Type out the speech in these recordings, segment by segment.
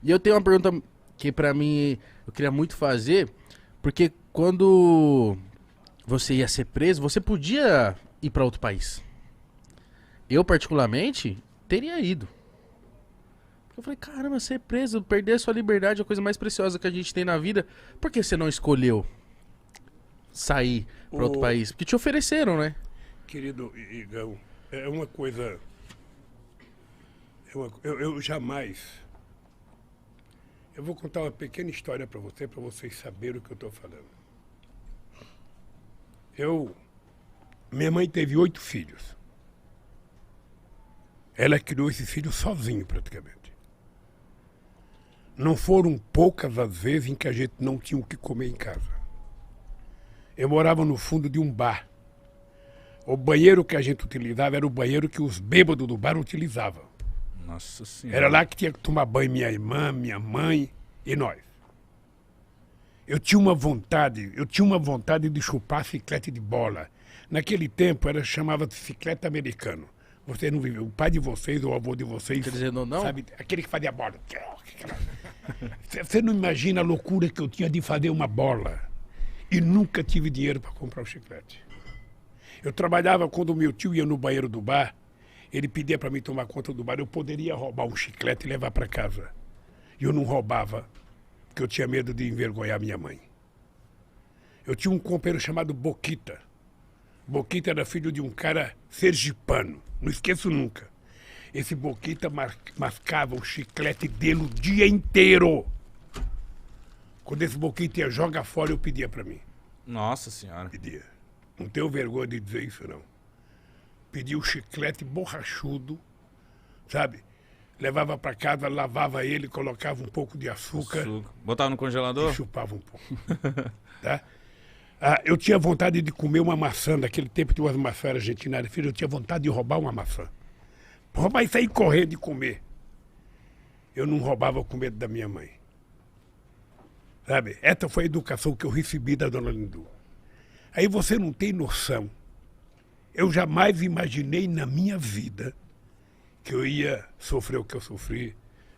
E eu tenho uma pergunta que pra mim eu queria muito fazer, porque quando você ia ser preso, você podia ir pra outro país. Eu, particularmente, teria ido. Eu falei, caramba, ser preso, perder a sua liberdade é a coisa mais preciosa que a gente tem na vida. Por que você não escolheu sair pra outro O país? Porque te ofereceram, né? querido Igão, é uma coisa. Eu jamais. Eu vou contar uma pequena história para vocês saberem o que eu estou falando. Minha mãe teve 8 filhos. Ela criou esses filhos sozinha, praticamente. Não foram poucas as vezes em que a gente não tinha o que comer em casa. Eu morava no fundo de um bar. O banheiro que a gente utilizava era o banheiro que os bêbados do bar utilizavam. Nossa senhora. Era lá que tinha que tomar banho minha irmã, minha mãe e nós. Eu tinha uma vontade de chupar chiclete de bola. Naquele tempo chamava-se chiclete americano. Você não viveu, o pai de vocês ou o avô de vocês, Quer dizer, não? sabe, aquele que fazia bola. Você não imagina a loucura que eu tinha de fazer uma bola. E nunca tive dinheiro para comprar o chiclete. Eu trabalhava quando o meu tio ia no banheiro do bar, ele pedia para mim tomar conta do bar, eu poderia roubar um chiclete e levar para casa. E eu não roubava, porque eu tinha medo de envergonhar minha mãe. Eu tinha um companheiro chamado Boquita. Boquita era filho de um cara sergipano, não esqueço nunca. Esse Boquita mascava o chiclete dele o dia inteiro. Quando esse Boquita ia jogar fora, eu pedia para mim. Nossa senhora. Pedia. Não tenho vergonha de dizer isso, não. Pedia o chiclete borrachudo, sabe? Levava para casa, lavava ele, colocava um pouco de açúcar. Botava no E congelador? chupava um pouco. Tá? Eu tinha vontade de comer uma maçã, naquele tempo tinha umas maçãs argentinas, filho, eu tinha vontade de roubar uma maçã. Roubar e sair correndo e comer. Eu não roubava com medo da minha mãe. Sabe? Essa foi a educação que eu recebi da dona Lindu. Aí você não tem noção. Eu jamais imaginei na minha vida que eu ia sofrer o que eu sofri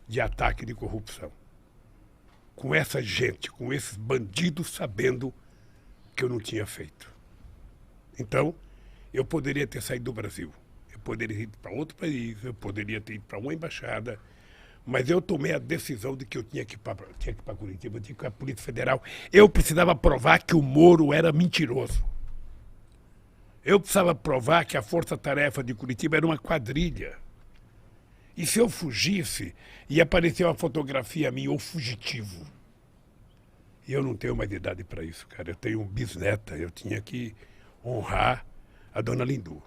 de ataque de corrupção. Com essa gente, com esses bandidos sabendo que eu não tinha feito. Então, eu poderia ter saído do Brasil. Eu poderia ter ido para outro país, eu poderia ter ido para uma embaixada, mas eu tomei a decisão de que eu tinha que ir para Curitiba, eu tinha que ir para a Polícia Federal. Eu precisava provar que o Moro era mentiroso. Eu precisava provar que a Força-Tarefa de Curitiba era uma quadrilha. E se eu fugisse, ia aparecer uma fotografia minha, ou fugitivo. E eu não tenho mais idade para isso, cara. Eu tenho um bisneta, eu tinha que honrar a dona Lindu.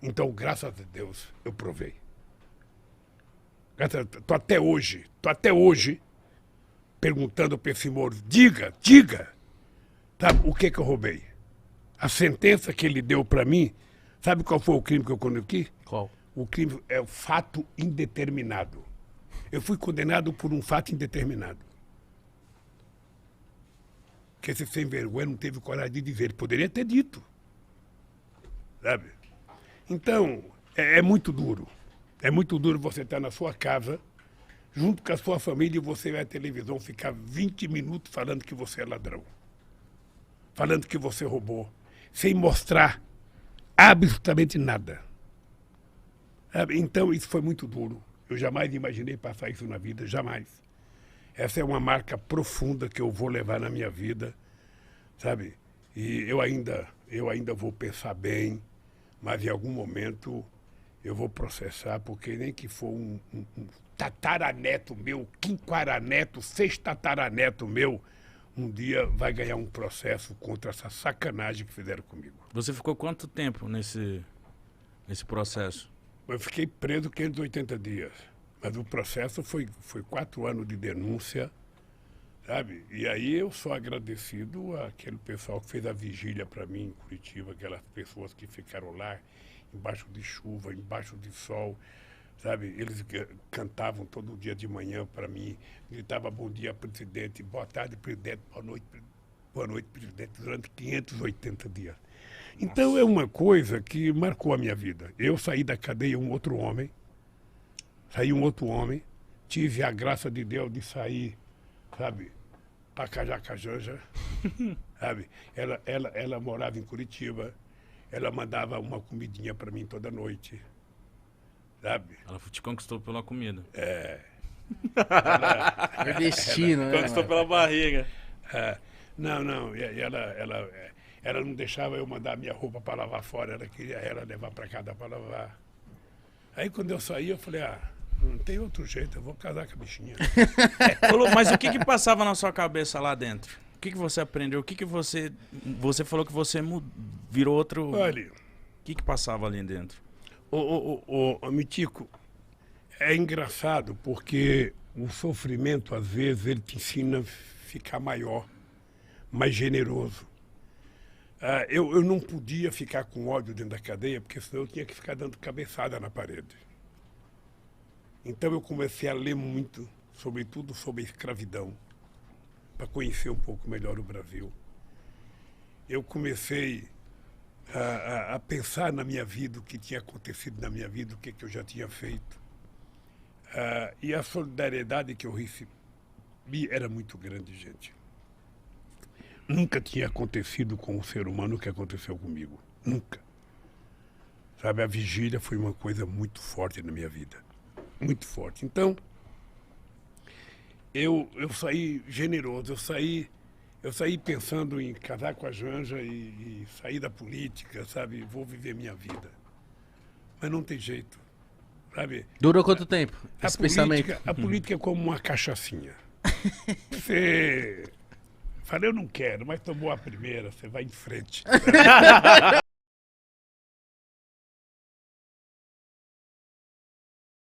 Então, graças a Deus, eu provei. Tô até hoje, perguntando para esse Moro, diga, tá, o que eu roubei? A sentença que ele deu para mim, sabe qual foi o crime que eu cometi? Qual? O crime é o fato indeterminado. Eu fui condenado por um fato indeterminado. Que esse sem vergonha não teve coragem de dizer. Ele poderia ter dito. Sabe? Então, é muito duro. É muito duro você estar na sua casa, junto com a sua família, e você vai à televisão ficar 20 minutos falando que você é ladrão. Falando que você roubou. Sem mostrar absolutamente nada. Sabe? Então, isso foi muito duro. Eu jamais imaginei passar isso na vida, jamais. Essa é uma marca profunda que eu vou levar na minha vida, sabe? E eu ainda vou pensar bem, mas em algum momento eu vou processar, porque nem que for um tataraneto meu, quinquaraneto, sextataraneto meu, um dia vai ganhar um processo contra essa sacanagem que fizeram comigo. Você ficou quanto tempo nesse processo? Eu fiquei preso 580 dias. Mas o processo foi 4 anos de denúncia, sabe? E aí eu sou agradecido àquele pessoal que fez a vigília para mim em Curitiba, aquelas pessoas que ficaram lá, embaixo de chuva, embaixo de sol, sabe? Eles cantavam todo dia de manhã para mim, gritavam bom dia, presidente, boa tarde, presidente, boa noite, presidente, durante 580 dias. Então é uma coisa que marcou a minha vida. Eu saí da cadeia um outro homem, tive a graça de Deus de sair, sabe, para casar com a Janja, sabe? Ela morava em Curitiba, ela mandava uma comidinha para mim toda noite, sabe? Ela te conquistou pela comida. É, É destino, né? Conquistou mano? pela barriga. não, ela não deixava eu mandar minha roupa para lavar fora, ela queria ela levar para casa para lavar. Aí quando eu saí, eu falei, não tem outro jeito, eu vou casar com a bichinha. Mas o que passava na sua cabeça lá dentro? O que você aprendeu? O que você... Você falou que você virou outro... Olha, O que passava ali dentro? Mitico, é engraçado porque o sofrimento, às vezes, ele te ensina a ficar maior, mais generoso. Eu não podia ficar com ódio dentro da cadeia, porque senão eu tinha que ficar dando cabeçada na parede. Então eu comecei a ler muito, sobretudo sobre a escravidão, para conhecer um pouco melhor o Brasil. Eu comecei a pensar na minha vida, o que tinha acontecido na minha vida, o que eu já tinha feito. E a solidariedade que eu recebi era muito grande, gente. Nunca tinha acontecido com um ser humano o que aconteceu comigo. Nunca. Sabe, a vigília foi uma coisa muito forte na minha vida. Muito forte. Então, eu saí generoso, eu saí pensando em casar com a Janja e sair da política, sabe? Vou viver minha vida. Mas não tem jeito, sabe? Durou quanto tempo esse pensamento? A política é como uma cachaçinha. Você... Falei, eu não quero, mas tomou a primeira, você vai em frente.